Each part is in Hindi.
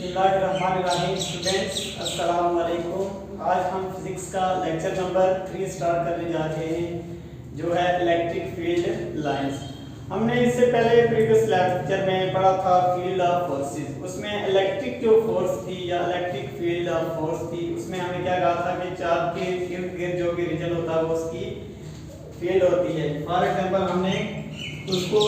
बिस्मिल्लाहिर्रहमानिर्रहीम। स्टूडेंट्स अस्सलाम वालेकुम। आज हम फिजिक्स का लेक्चर नंबर 3 स्टार्ट करने जा रहे हैं, जो है इलेक्ट्रिक फील्ड लाइंस। हमने इससे पहले प्रीवियस लेक्चर में पढ़ा था फील्ड ऑफ फोर्सेस। उसमें इलेक्ट्रिक जो फोर्स थी या इलेक्ट्रिक फील्ड ऑफ फोर्स थी, उसमें हमने क्या कहा था कि चार्ज के इर्द गिर्द जो भी रीजन होता है वो उसकी फील्ड होती है। फॉर एग्जांपल हमने उसको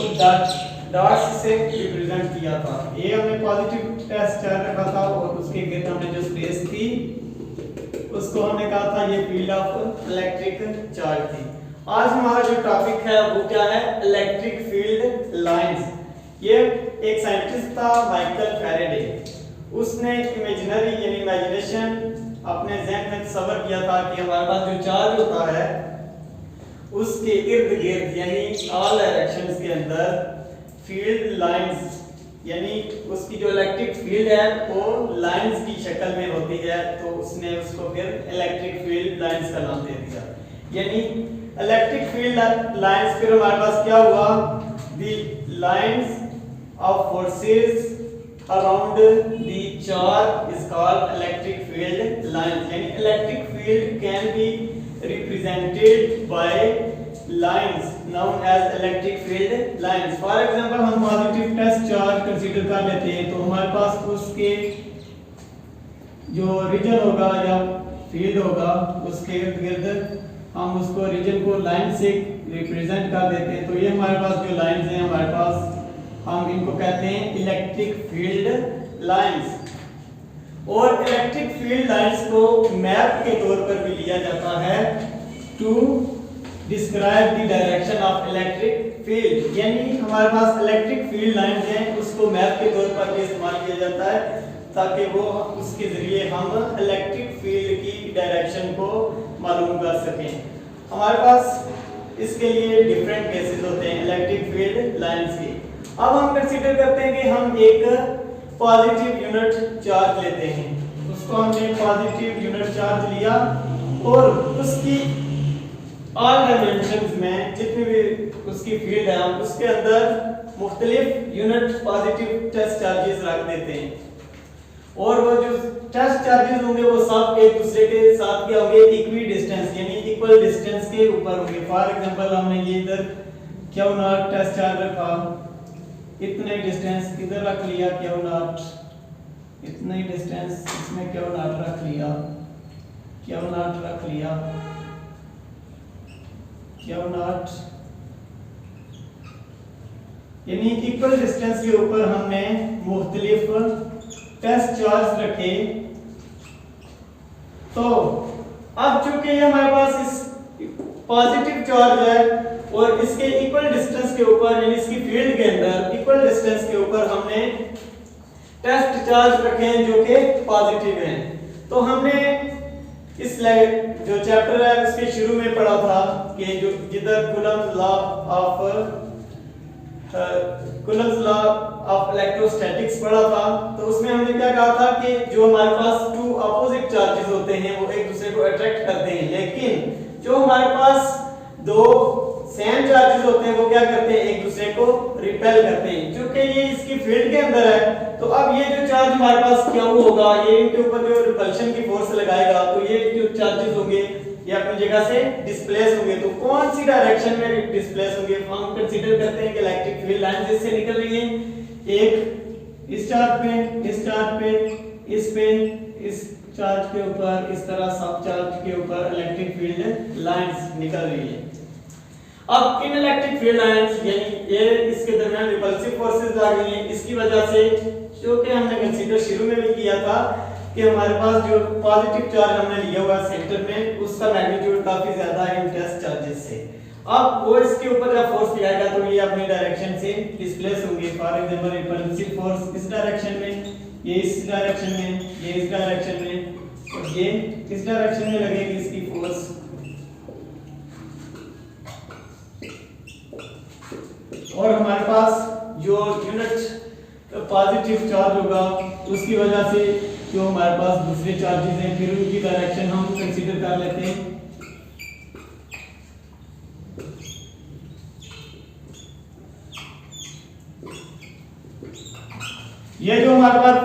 डॉट्स से रिप्रेजेंट किया था। ये हमने पॉजिटिव टेस्ट चार्ज रखा था और उसके गिर्द हमने जो स्पेस थी उसको हमने कहा था ये फील्ड ऑफ इलेक्ट्रिक चार्ज थी। आज हमारा जो टॉपिक है वो क्या है? Electric field lines. ये एक साइंटिस्ट था माइकल फैराडे। उसने इमेजिनरी यानी इमेजिनेशन अपने ज़हन में तस्वर किया था कि हमारे पास जो चार्ज होता है उसके इर्द गिर्द यानी ऑल डायरेक्शंस के अंदर फील्ड लाइंस यानी उसकी जो इलेक्ट्रिक फील्ड है वो लाइंस की शक्ल में होती है, तो उसने उसको फिर इलेक्ट्रिक फील्ड लाइंस का नाम दे दिया। यानी इलेक्ट्रिक फील्ड लाइंस फिर हमारे पास क्या हुआ? The lines of forces around the charge is called electric field lines. यानी electric field can be represented by lines known as electric field lines. For example हम पॉजिटिव टेस्ट चार्ज कंसीडर कर लेते हैं, तो हमारे पास उसके जो रीजन होगा या फील्ड होगा उसके इर्द गिर्द हम उसको रीजन को लाइन से रिप्रेजेंट कर देते हैं। तो ये हमारे पास जो लाइंस हैं हमारे पास हम इनको कहते हैं इलेक्ट्रिक फील्ड लाइंस। और इलेक्ट्रिक फील्ड लाइंस को मैप के तौर पर भी लिया जाता है to describe the direction of electric field. यानी हमारे पास इलेक्ट्रिक फील्ड लाइंस हैं, उसको मैप के तौर पर भी इस्तेमाल किया जाता है ताकि वो उसके जरिए हम इलेक्ट्रिक फील्ड की डायरेक्शन को मालूम कर सकें। हमारे पास इसके लिए डिफरेंट केसेस होते हैं इलेक्ट्रिक फील्ड लाइंस के। अब हम कंसीडर करते हैं कि हम एक पॉजिटिव यूनिट चार्ज लेते हैं। उसको हमने पॉजिटिव यूनिट चार्ज लिया और उसकी ऑल डायमेंशंस में जितनी भी उसकी फील्ड है हम उसके अंदर मुख्तलिफ यूनिट पॉजिटिव टेस्ट चार्जेस रख देते हैं, और वो जो टेस्ट चार्जेस होंगे वो सब एक दूसरे के साथ क्या होंगे? इक्वी डिस्टेंस यानी इक्वल डिस्टेंस के ऊपर होंगे। फॉर एग्जांपल हमने ये इधर क्यू नॉट टेस्ट चार्ज रखा, इतने डिस्टेंस इधर रख लिया क्यू नॉट, इतने डिस्टेंस इसमें क्यू नॉट रख लिया, क्यू नॉट रख लिया, क्यू नॉट, यानी इक्वल डिस्टेंस के ऊपर हमने मुख्तलिफ टेस्ट चार्ज रखे। तो अब चूंकि ये हमारे पास इस पॉजिटिव चार्ज है और इसके इक्वल डिस्टेंस के ऊपर यानी इसकी फील्ड के अंदर इक्वल डिस्टेंस के ऊपर हमने टेस्ट चार्ज रखे हैं जो कि पॉजिटिव हैं। तो हमने इस जो चैप्टर है उसके शुरू में पढ़ा था कि जो जिधर कूलम्स लॉ ऑफ इलेक्ट्रोस्टैटिक्स पढ़ा था, तो उसमें हमने क्या कहा था कि जो हमारे पास टू अपोजिट चार्जेस होते हैं वो एक दूसरे को अट्रैक्ट करते हैं, लेकिन जो हमारे पास दो सेम चार्जेस होते हैं वो क्या करते हैं? एक दूसरे को रिपेल करते हैं। क्योंकि ये इसकी फील्ड के अंदर है, तो अब ये जो चार्ज हमारे पास क्या होगा, ये इनके ऊपर जो रिपल्शन की फोर्स लगाएगा तो ये जो चार्जेस होंगे ये अपनी जगह से डिस्प्लेस होंगे। तो कौन सी डायरेक्शन में डिस्प्लेस होंगे? हम कंसीडर करते हैं कि इलेक्ट्रिक फील्ड लाइंस इससे निकल रही हैं, एक इस चार्ज पे, इस चार्ज पे, इस पे, इस चार्ज के ऊपर, इस तरह सब चार्ज के ऊपर इलेक्ट्रिक फील्ड लाइंस निकल रही है। अब इन इलेक्ट्रिक फील्ड लाइंस यानी ये इसके दरमियान रिपल्सिव फोर्सेस आ गई हैं, इसकी वजह से जो कि हमने कंसीडर शुरू में भी किया था कि हमारे पास जो पॉजिटिव चार्ज हमने लिया हुआ सेंटर में उसका मैग्नीट्यूड काफी ज्यादा है इन टेस्ट चार्जेस से। अब वो इसके ऊपर जब फोर्स लगाएगा तो ये अपनी डायरेक्शन से डिस्प्लेस होंगे। फॉर एग्जांपल रिपल्सिव फोर्स इस डायरेक्शन में, ये इस डायरेक्शन में, ये इस डायरेक्शन में और ये इस डायरेक्शन में लगेगी इसकी फोर्स। और हमारे पास जो यूनिट पॉजिटिव चार्ज होगा उसकी वजह से जो हमारे पास दूसरे चार्जेस हैं फिर उनकी डायरेक्शन हम कंसीडर कर लेते हैं। ये जो हमारे पास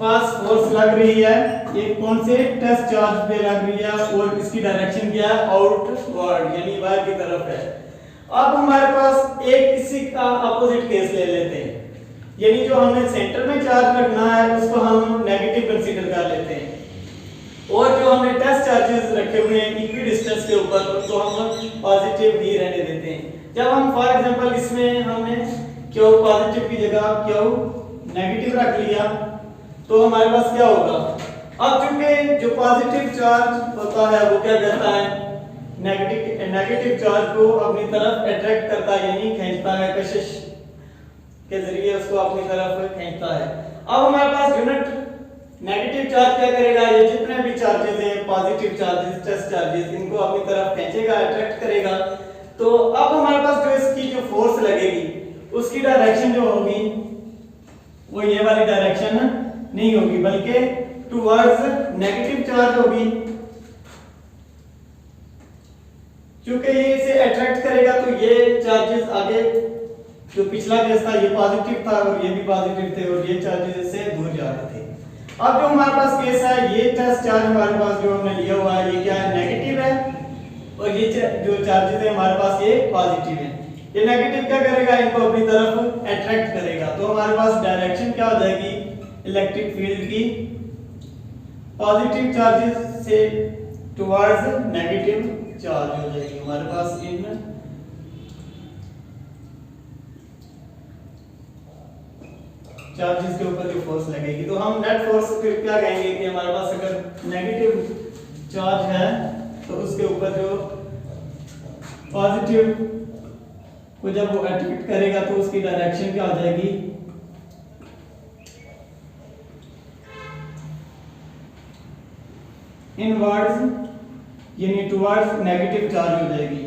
पास फोर्स लग रही है, ये कौन से टेस्ट चार्ज पे लग रही है और इसकी डायरेक्शन क्या है, आउटवर्ड यानी बाहर की तरफ है। अब हमारे पास एक इसी का अपोजिट केस ले लेते हैं, यानी जो हमने सेंटर में चार्ज रखना है उसको हम नेगेटिव कंसीडर कर लेते हैं और जो हमने टेस्ट चार्जेस रखे हुए हैं इक्वी डिस्टेंस के ऊपर तो हम पॉजिटिव ही रहने देते हैं। जब हम फॉर एग्जांपल इसमें हमने क्यू पॉजिटिव की जगह क्यू नेगेटिव रख लिया तो हमारे पास क्या होगा, अब चूंकि जो पॉजिटिव चार्ज होता है वो क्या करता है, नेगेटिव चार्ज को अपनी तरफ अट्रैक्ट करता है यानी खींचता है, कशिश के जरिए उसको अपनी तरफ खींचता है। अब हमारे पास यूनिट नेगेटिव चार्ज क्या करेगा, ये जितने भी चार्जेस हैं पॉजिटिव चार्जेस टेस्ट चार्जेस इनको अपनी तरफ खींचेगा, अट्रैक्ट करेगा। तो अब हमारे पास जो इसकी जो फोर्स लगेगी उसकी डायरेक्शन जो होगी वो ये वाली डायरेक्शन नहीं होगी बल्कि टुवर्ड्स नेगेटिव चार्ज होगी। क्योंकि ये इसे अट्रैक्ट करेगा तो ये चार्जेस आगे जो पिछला केस था ये पॉजिटिव था और ये भी पॉजिटिव थे और ये चार्जेस इससे दूर जा रहे थे। अब जो हमारे पास केस है ये टेस्ट चार्ज हमारे पास जो हमने लिया हुआ है ये क्या है, नेगेटिव है और ये जो चार्जेस है हमारे पास ये पॉजिटिव है। ये नेगेटिव क्या करेगा, इनको अपनी तरफ अट्रैक्ट करेगा तो हमारे पास डायरेक्शन क्या हो जाएगी इलेक्ट्रिक फील्ड की, पॉजिटिव चार्जेस से टुवर्ड्स नेगेटिव चार्ज हो जाएगी हमारे पास इन चार्जेस के ऊपर जो फोर्स लगेगी। तो हम नेट फोर्स फिर क्या कहेंगे कि हमारे पास अगर नेगेटिव चार्ज है तो उसके ऊपर जो पॉजिटिव को जब वो अट्रैक्ट करेगा तो उसकी डायरेक्शन क्या हो जाएगी, इनवर्ड्स यानी टुवर्ड्स नेगेटिव चार्ज हो जाएगी।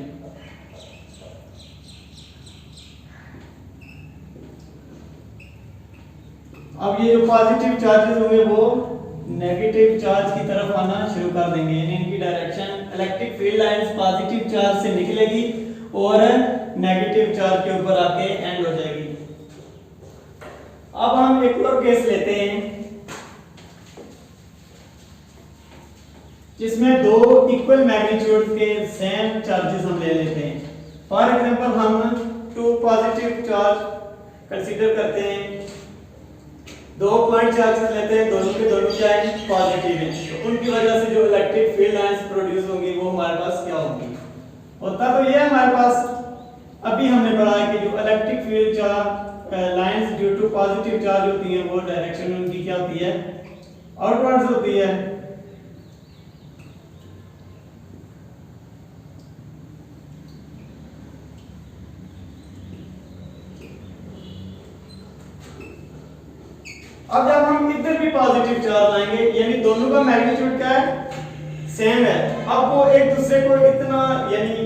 अब ये जो पॉजिटिव चार्जेस होंगे वो नेगेटिव चार्ज की तरफ आना शुरू कर देंगे यानी इनकी direction electric field lines positive charge से निकलेगी और नेगेटिव चार्ज के ऊपर आके एंड हो जाएगी। अब हम एक और केस लेते हैं जिसमें दो इक्वल मैग्नीट्यूड के सेम चार्जेस हम ले लेते हैं। फॉर एग्जांपल हम टू पॉजिटिव चार्ज कंसीडर करते हैं, दो पॉइंट चार्जेस लेते हैं, दोनों के दोनों क्या है पॉजिटिव है, तो उनकी वजह से जो इलेक्ट्रिक फील्ड लाइंस प्रोड्यूस होंगी वो हमारे पास क्या होगी, होता तो ये हमारे पास अभी हमने पढ़ा है कि जो electric field charge lines due to positive charge होती हैं वो डायरेक्शन उनकी क्या होती है आउटवर्ड्स होती है। अब जब हम इधर भी पॉजिटिव चार्ज लाएंगे यानी दोनों का मैग्नीट्यूड क्या है सेम है, अब वो एक दूसरे को इतना यानी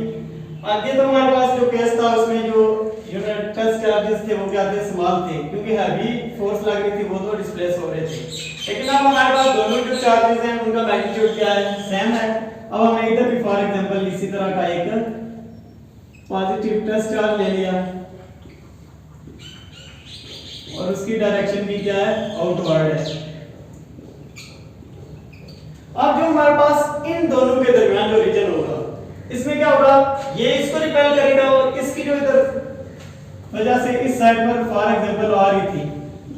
आगे तो हमारे पास जो केस था उसमें जो यूनिट टेस्ट चार्जेस थे वो क्या थे स्मॉल थे क्योंकि हैवी फोर्स लग रही थी वो तो डिस्प्लेस हो रहे थे, लेकिन अब हमारे पास दोनों जो चार्जेस हैं उनका मैग्नीट्यूड क्या है सेम है। अब हमने इधर भी फॉर एग्जांपल इसी तरह का एक पॉजिटिव टेस्ट चार्ज ले लिया और उसकी डायरेक्शन भी क्या है आउटवर्ड है। अब जो हमारे पास इन दोनों के दरमियान जो रीजन होगा इसमें क्या होगा, ये इसको रिपेल करेगा और इसकी जो इधर वजह से इस साइड पर फॉर एग्जांपल आ रही थी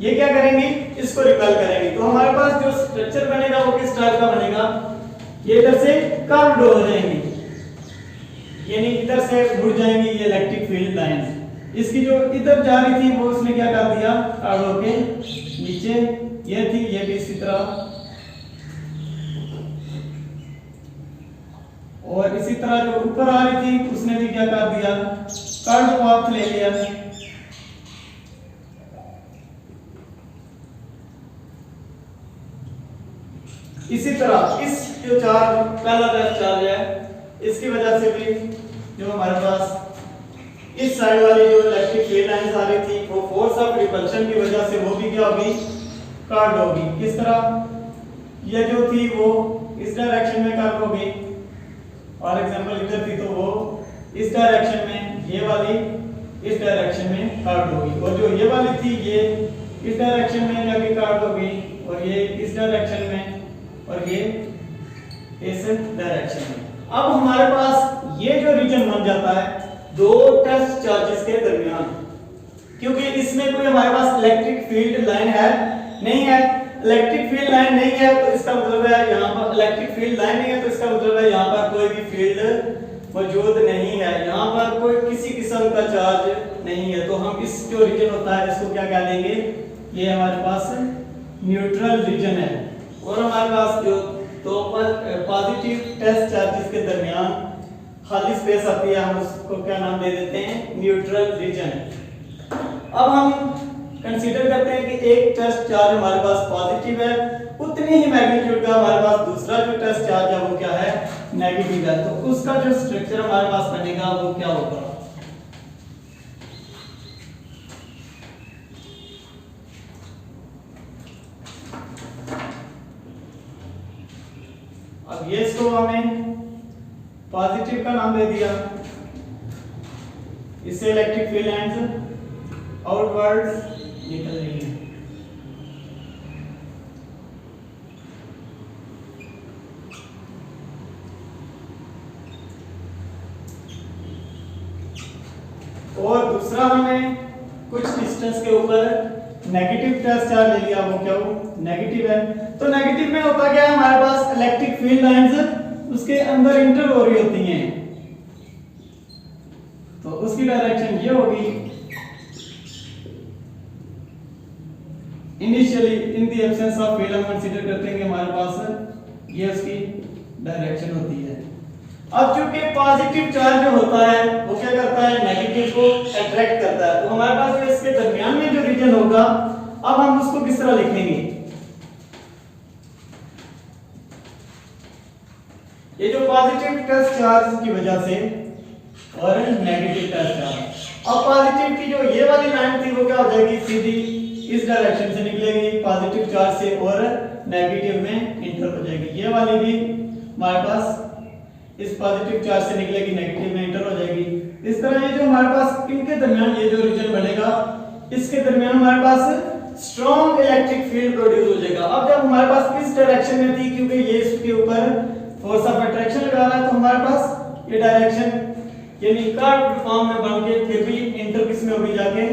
ये क्या करेंगी इसको रिपेल करेंगे, तो हमारे पास जो स्ट्रक्चर बनेगा वो किस टाइप का बनेगा, ये इधर से कर्व्ड हो जाएंगे यानी इधर से मुड़ जाएंगी ये इलेक्ट्रिक फील्ड लाइंस, इसकी जो इधर जा रही थी वो उसने क्या कर दिया कर्व होके नीचे ये थी ये भी इसी तरह और इसी तरह जो ऊपर आ रही थी उसने भी क्या कर दिया कर्व पाथ ले लिया। इसी तरह इस जो चार्ज पहला चार्ज है इसकी वजह से भी जो हमारे पास इस साइड वाली जो इलेक्ट्रिक फील्ड लाइंस आ रही थी वो फोर्स ऑफ रिपल्शन की वजह से वो भी क्या होगी कर्व होगी, किस तरह ये जो थी वो इस डायरेक्शन में कर्व होगी फॉर एग्जांपल इधर थी तो वो इस डायरेक्शन में, ये वाली इस डायरेक्शन में कर्व होगी और जो ये वाली थी ये इस डायरेक्शन में जाके कर्व होगी और ये ये इस डायरेक्शन में। अब हमारे पास ये जो रीजन बन जाता है दो टेस्ट चार्जेस के दरमियान, क्योंकि इसमें कोई हमारे पास इलेक्ट्रिक फील्ड लाइन है नहीं है। इलेक्ट्रिक फील्ड लाइन नहीं है तो इसका मतलब है यहाँ पर इलेक्ट्रिक फील्ड लाइन नहीं है, तो इसका मतलब है यहाँ पर कोई भी फील्ड मौजूद नहीं है, यहाँ पर कोई किसी किस्म का चार्ज नहीं है। तो हम इस जो रीजन होता है इसको क्या कह देंगे, ये हमारे पास न्यूट्रल रीजन है। और हमारे पास जो तो पॉजिटिव टेस्ट चार्जेस के दरमियान खाली स्पेस आती है, हम उसको क्या नाम दे देते हैं, न्यूट्रल रीजन। अब हम कंसीडर करते हैं कि एक टेस्ट चार्ज हमारे पास पॉजिटिव है, उतनी ही मैग्नीट्यूड का हमारे पास दूसरा जो टेस्ट चार्ज है वो क्या है, नेगेटिव है। तो उसका जो स्ट्रक्चर हमारे पास बनेगा वो क्या होगा, अब ये इसको हमने पॉजिटिव का नाम दे दिया, इससे इलेक्ट्रिक फील्ड लाइंस आउटवर्ड निकल रही है। और दूसरा हमने कुछ डिस्टेंस के ऊपर नेगेटिव टेस्ट चार्ज ले लिया, वो क्या वो नेगेटिव है। तो नेगेटिव में होता क्या है, हमारे पास इलेक्ट्रिक फील्ड लाइंस उसके अंदर इंटर हो रही होती हैं, तो उसकी डायरेक्शन ये होगी, initially in the absence of field हम कंसीडर करते हैं कि हमारे पास ये उसकी डायरेक्शन होती है। अब चूंकि पॉजिटिव चार्ज जो होता है वो क्या करता है, नेगेटिव को अट्रैक्ट करता है, तो हमारे पास जो इसके दरमियान में जो रीजन होगा, अब हम उसको किस तरह लिखेंगे, ये जो पॉजिटिव टेस्ट चार्ज की वजह से और नेगेटिव टेस्ट चार्ज, अब पॉजिटिव की जो ये वाली लाइन थी वो क्या हो जाएगी, सीधी इस डायरेक्शन से निकलेगी पॉजिटिव चार्ज से और नेगेटिव में इंटर हो जाएगी। ये वाली भी हमारे पास इस पॉजिटिव चार्ज से निकलेगी, नेगेटिव में इंटर हो जाएगी। इस तरह ये जो हमारे पास इनके दरमियान ये जो रीजन बनेगा, इसके दरमियान हमारे पास स्ट्रॉन्ग इलेक्ट्रिक फील्ड प्रोड्यूस हो जाएगा। अब जब हमारे पास इस डायरेक्शन में थी, क्योंकि ये इसके ऊपर फोर्स ऑफ अट्रैक्शन लगा रहा है, तो हमारे पास ये डायरेक्शन यानी कर्व फॉर्म में बन के फिर भी इंटर किस में होगी, जाके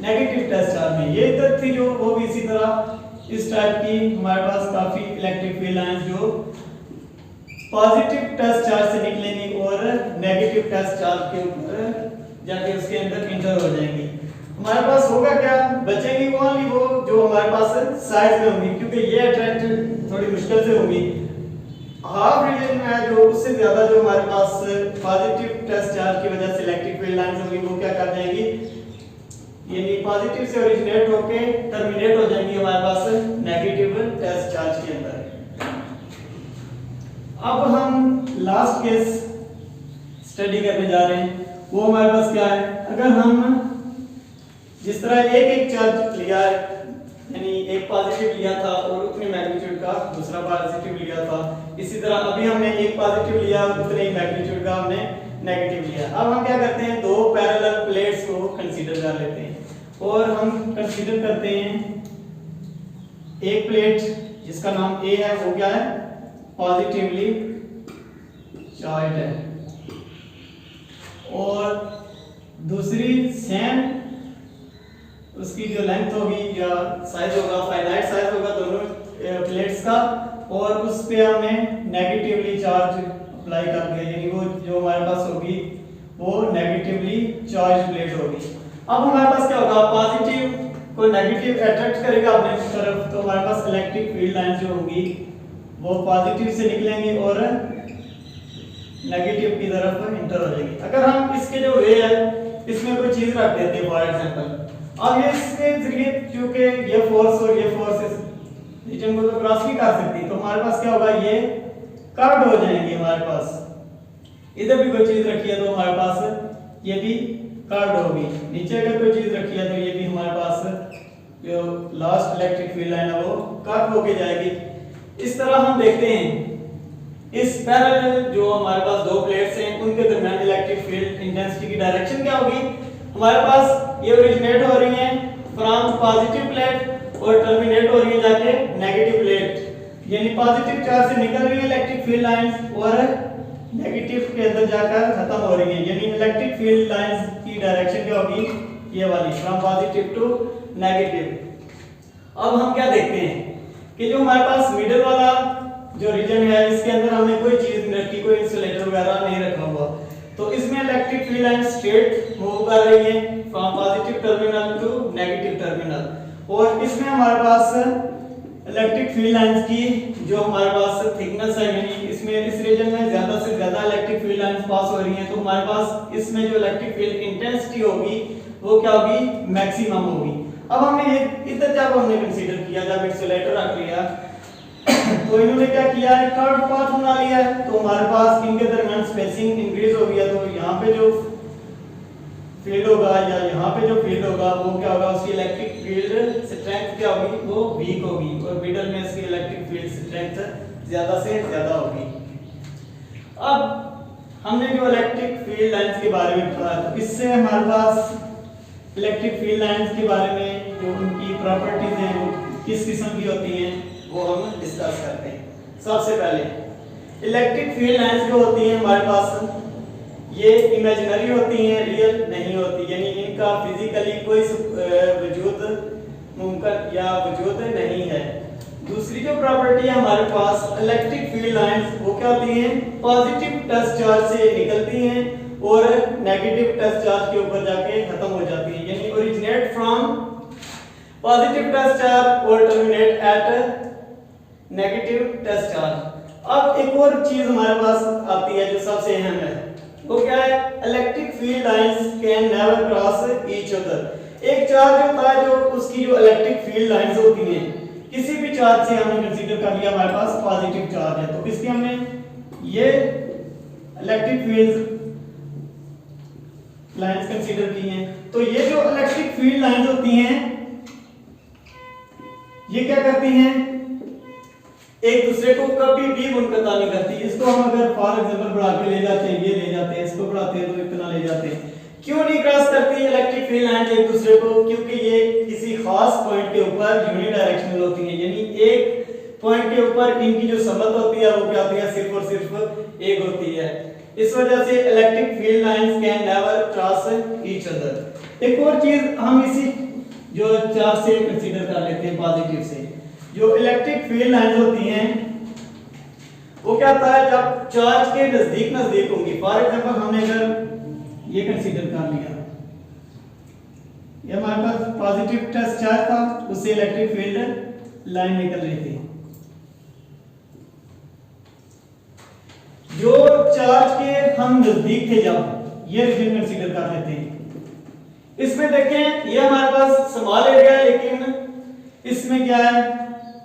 नेगेटिव टेस्ट चार्ज में। ये इधर थी जो वो भी इसी तरह इस टाइप की हमारे पास काफी इलेक्ट्रिक फील्ड लाइंस जो पॉजिटिव टेस्ट चार्ज से निकलेंगी और नेगेटिव टेस्ट चार्ज के ऊपर जाके उसके अंदर इंटर हो जाएंगी। हमारे पास होगा क्या, बचेंगी ओनली वो जो हमारे पास साइड में होंगी, क्योंकि ये अट्रैक्ट थोड़ी मुश्किल से होगी। हाफ रीजन में है जो उससे ज्यादा जो हमारे पास पॉजिटिव टेस्ट चार्ज की वजह से इलेक्ट्रिक फील्ड लाइंस होंगी, वो क्या कर जाएंगी, यानी पॉजिटिव से ओरिजिनेट होके टर्मिनेट हो जाएंगी हमारे पास नेगेटिव टेस्ट चार्ज के अंदर। अब हम लास्ट केस स्टडी करने जा रहे हैं, वो हमारे पास क्या है, अगर हम जिस तरह एक चार्ज लिया है, यानी एक पॉजिटिव लिया था और उतनी मैग्नीट्यूड का दूसरा पॉजिटिव लिया था, इसी तरह अभी हमने एक पॉजिटिव लिया और उतने ही मैग्नीट्यूड का हमने नेगेटिव लिया। अब हम क्या करते हैं, दो पैरेलल प्लेट्स को कंसीडर कर लेते हैं और हम कंसीडर करते हैं एक प्लेट जिसका नाम A है, वो क्या है, पॉजिटिवली चार्ज है, और दूसरी सेम उसकी जो लेंथ होगी या साइज होगा, फाइनाइट साइज होगा दोनों प्लेट्स का, और उस पे हमने नेगेटिवली चार्ज अप्लाई कर दिया, यानी वो जो हमारे पास होगी वो नेगेटिवली चार्ज प्लेट होगी। अब हमारे पास क्या होगा, पॉजिटिव को नेगेटिव अट्रैक्ट करेगा अपने तरफ, तो हमारे पास इलेक्ट्रिक फील्ड लाइन जो होगी वो पॉजिटिव से निकलेंगी और नेगेटिव की तरफ इंटर हो जाएगी। अगर हम इसके जो वे है इसमें कोई चीज रख देते हैं, फॉर एग्जांपल, अब ये इसके जरिए क्योंकि ये फोर्स और ये फोर्स इस रीजन को तो क्रॉस नहीं कर सकती, तो हमारे पास क्या होगा, ये कर्व्ड हो जाएंगे। हमारे पास इधर भी कोई चीज रखी है तो हमारे पास ये भी कर्व्ड होगी, नीचे अगर कोई चीज रखी है तो ये भी हमारे पास जो लास्ट इलेक्ट्रिक फील्ड लाइन है वो कर्व होके जाएगी। इस तरह हम देखते हैं इस पैरेलल जो हमारे पास दो प्लेट्स हैं उनके दरमियान इलेक्ट्रिक फील्ड इंटेंसिटी की डायरेक्शन क्या होगी, हमारे पास ये ओरिजिनेट हो रही हैं फ्रॉम पॉजिटिव प्लेट और टर्मिनेट हो रही है जाके नेगेटिव प्लेट, यानी पॉजिटिव चार्ज से निकल रही है इलेक्ट्रिक फील्ड लाइंस और नेगेटिव के अंदर जाकर खत्म हो रही है, यानी इलेक्ट्रिक फील्ड लाइंस की डायरेक्शन क्या होगी, ये वाली, फ्रॉम पॉजिटिव टू नेगेटिव। अब हम क्या देखते हैं कि जो हमारे पास मिडिल वाला जो रीजन है इसके अंदर हमने कोई चीज नहीं रखी, कोई इंसुलेटर वगैरह नहीं रखा हुआ, तो इसमें electric field line straight move कर रही है from positive terminal to negative terminal, और इसमें हमारे पास इलेक्ट्रिक फील्ड लाइंस की जो हमारे पास थिकनेस है, यानी इसमें इस रीजन में ज्यादा से ज्यादा इलेक्ट्रिक फील्ड लाइंस पास हो रही हैं, तो हमारे पास इसमें जो इलेक्ट्रिक फील्ड इंटेंसिटी होगी वो क्या होगी, मैक्सिमम होगी। अब हमने ये इधर जब हमने कंसीडर किया, जब इंसुलेटर रख लिया तो इन्होंने क्या किया है, कर्व पाथ बना लिया है, तो हमारे पास इनके दरमियान स्पेसिंग इंक्रीज हो गया, तो यहाँ पे जो फील्ड होगा या यहाँ पे जो फील्ड होगा वो क्या होगा, उसकी इलेक्ट्रिक फील्ड स्ट्रेंथ क्या होगी, वो वीक होगी, और मिडल में इसकी इलेक्ट्रिक फील्ड स्ट्रेंथ ज्यादा से ज्यादा होगी। अब हमने जो इलेक्ट्रिक फील्ड लाइंस के बारे में पढ़ा, तो इससे हमारे पास इलेक्ट्रिक फील्ड लाइंस के बारे में जो उनकी प्रॉपर्टीज हैं वो किस किस्म की होती हैं वो हम डिस्कस करते हैं। सबसे पहले इलेक्ट्रिक फील्ड लाइंस जो होती हैं हमारे पास ये इमेजिनरी होती हैं, रियल नहीं होती, यानी इनका फिजिकली कोई वजूद मुमकिन या वजूद नहीं है। दूसरी जो प्रॉपर्टी है हमारे पास इलेक्ट्रिक फील्ड लाइंस वो क्या होती हैं, पॉजिटिव टच चार्ज से निकलती हैं और नेगेटिव टच चार्ज के ऊपर जाके खत्म हो जाती है, यानी originate from positive test charge और terminate at negative test charge. अब एक और चीज हमारे पास आती है जो सबसे अहम है, वो क्या है, electric field lines can never cross each other. एक चार्ज होता है जो उसकी जो इलेक्ट्रिक फील्ड लाइंस होती हैं, किसी भी चार्ज से हमने कंसीडर कर लिया हमारे पास पॉजिटिव चार्ज है, तो इसकी हमने ये इलेक्ट्रिक फील्ड लाइंस कंसीडर की हैं, तो ये जो इलेक्ट्रिक फील्ड लाइंस होती हैं ये क्या करती हैं, एक दूसरे को कभी भी मुनक़ता नहीं करती। इसको हम अगर फॉर एग्जांपल बढ़ा के ले जाते हैं, ये ले जाते हैं, इसको बढ़ाते हैं तो इतना ले जाते हैं, क्यों नहीं क्रॉस करती इलेक्ट्रिक फील्ड लाइंस एक दूसरे को, क्योंकि ये किसी खास पॉइंट के ऊपर यूनिडायरेक्शनल होती हैं, यानी एक पॉइंट के ऊपर इनकी जो समत होती है वो क्या होती है, सिर्फ और सिर्फ एक होती है। इस वजह से electric field lines can never cross each other. एक और चीज हम इसी जो चार्ज से कंसीडर कर लेते हैं पॉजिटिव से, जो इलेक्ट्रिक फील्ड लाइंस होती हैं वो क्या होता है, जब चार्ज के नजदीक नजदीक होंगी, फॉर एग्जांपल हमने अगर ये कंसीडर कर लिया, ये हमारे पास पॉजिटिव टच चार्ज था, उससे इलेक्ट्रिक फील्ड लाइन निकल रही थी, जो चार्ज के हम नजदीक थे, जब ये रीजन कंसीडर कर लेते हैं, इसमें देखें ये हमारे पास स्मॉल एरिया है, लेकिन इसमें क्या है,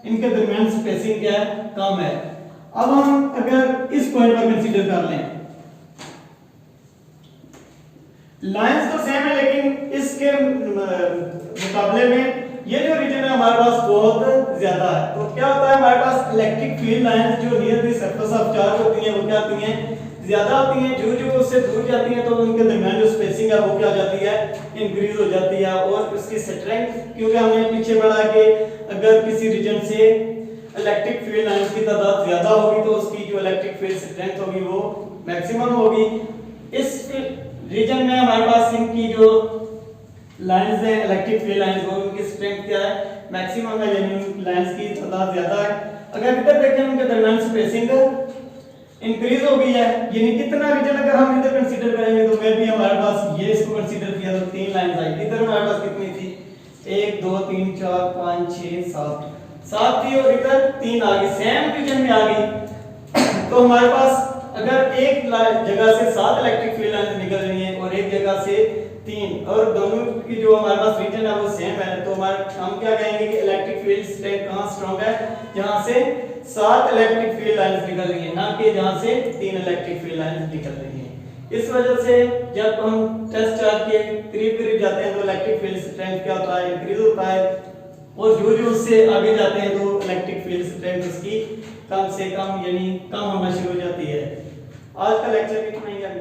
इनके दरमियान स्पेसिंग क्या है, कम है। अब हम अगर इस पॉइंट पर कंसीडर कर लें, लाइंस तो सेम है लेकिन इसके मुकाबले में ये जो रीजन है हमारे पास बहुत ज्यादा है, तो क्या होता है, हमारे पास इलेक्ट्रिक फील्ड लाइंस जो near the surface of charge होती हैं वो क्या होती हैं, ज्यादा होती हैं, जो जो उससे दूर जाती हैं तो उनके दरमियान जो स्पेसिंग है वो क्या हो जाती है, इंक्रीज हो जाती है, और उसकी स्ट्रेंथ, क्योंकि हमने पीछे पढ़ा कि अगर किसी रीजन से इलेक्ट्रिक फील्ड लाइंस की तादाद ज्यादा होगी तो उसकी जो इलेक्ट्रिक फील्ड स्ट्रेंथ होगी वो मैक्सिमम होगी। इस रीजन में हमारे पास इनकी जो लाइंस है इलेक्ट्रिक फील्ड लाइंस, वो उनकी स्ट्रेंथ क्या है, मैक्सिमम है, यानी लाइंस की तादाद ज्यादा है। अगर इधर देखें उनके दरमियान स्पेसिंग इंक्रीज हो गई है, यानी कितना रीजन अगर हम इधर कंसीडर करेंगे तो मे भी हमारे पास ये इसको कंसीडर किया तो 3 लाइंस आई, इधर हमारे पास कितनी थी, 1 2 3 4 5 6 7 थी, और इधर 3 आ गई, सेम रीजन में आ गई। तो हमारे पास अगर एक जगह से 7 इलेक्ट्रिक फील्ड लाइंस निकल रही हैं और एक जगह से 3, और दोनों की जो हमारे पास रीजन है वो सेम है, तो हमारे हम क्या कहेंगे कि इलेक्ट्रिक फील्ड स्ट्रेंथ कहां स्ट्रांग है, जहां से 7 इलेक्ट्रिक फील्ड लाइंस निकल रही है, ना कि जहां से 3 इलेक्ट्रिक फील्ड लाइंस निकल रही हैं। इस वजह से जब हम टच चार्ज के करीब जाते हैं तो इलेक्ट्रिक फील्ड स्ट्रेंथ क्या होता है, इंक्रीज होता है, और जो जो उससे आगे जाते हैं तो इलेक्ट्रिक फील्ड स्ट्रेंथ उसकी कम से कम यानी कम होना शुरू हो जाती है। आज का लेक्चर इतना ही है।